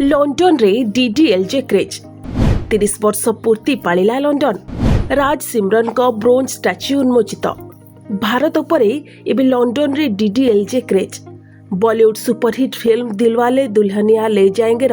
London रे DDLJ craze 30 वर्ष पूर्ति पालिला लंडन। राज सिमरन को ब्रोंज स्टैच्यू उन्मोचित। भारत उपरे एबे लंडन रे DDLJ craze. Bollywood superhit film Dilwale Dulhania ले जाएंगे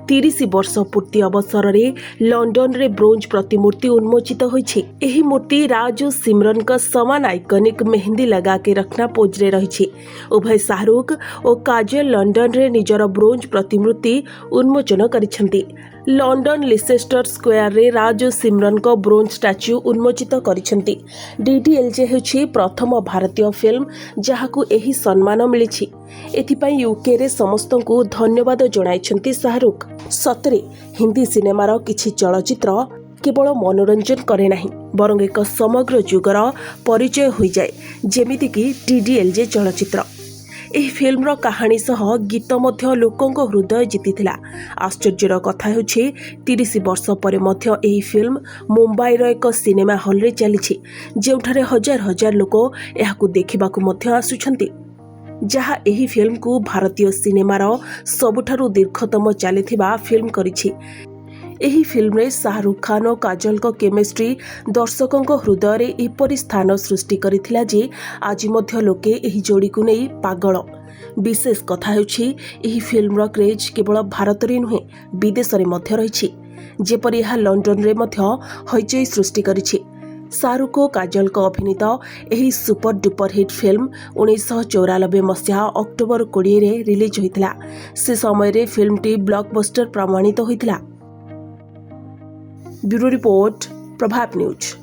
30 वर्ष पूर्ति अवसर में लंडन रे ब्रोंज प्रतिमूर्ति उन्मोचित होईछि। एही मूर्ति राज और सिमरन का समान आइकनिक मेहंदी लगा के रखना पोज रे रहिछि। उभय शाहरुख और काजल लंडन रे निजर ब्रोंज प्रतिमूर्ति उन्मोचन करिसेंति। लंडन लिसेस्टर स्क्वायर रे राज और सिमरन को ब्रोंज स्टैच्यू उन्मोचित करिसेंति। डीडीएलजे हेउछि प्रथम भारतीय फिल्म जहाकू एही सम्मान मिलिछि। एथिपाई यूके रे समस्तंकु धन्यवाद जणाइछंती शाहरुख। सतरे हिंदी सिनेमार किछि चलचित्र केवल मनोरंजन करे नाही बरং एक समग्र जुगर परिचय होई जाय, जेमिति कि डीडीएलजे चलचित्र। एही फिल्मर कहानी सह गीत मध्य लोकंक हृदय जीतिथिला। आश्चर्यर कथा हेउछि 30 वर्ष परे मध्य एही फिल्म मुंबईर एक सिनेमा हॉल रे चलिछि, जेउठारे हजार हजार लोक एहाकू देखिबाकू मध्य आसुछंती। जहाँ एही फिल्म को भारतीय सिनेमार सबुठारु दीर्घतम चलिथिबा फिल्म करिछि। एही फिल्म रे शाहरुख खान और काजल को केमिस्ट्री दर्शकों हृदय रे एपरि स्थान सृष्टि करिथिला जे आज मध्य लोके एही जोड़ी को नहीं पागल। विशेष कथा हेउछि एही फिल्मर क्रेज केवल भारत रे नुहे विदेश रे मध्य रहिछि, जेपरि यह लंडन रे मध्य हइचई सृष्टि करिछि। शाहरुख और काजल को अभिनीत एही सुपर डुपर हिट फिल्म 1994 मसीहा अक्टोबर 20 रे रिलीज होइतिला। से समय रे फिल्मटी ब्लॉकबस्टर प्रमाणित होइतिला। ब्यूरो रिपोर्ट, प्रभात न्यूज।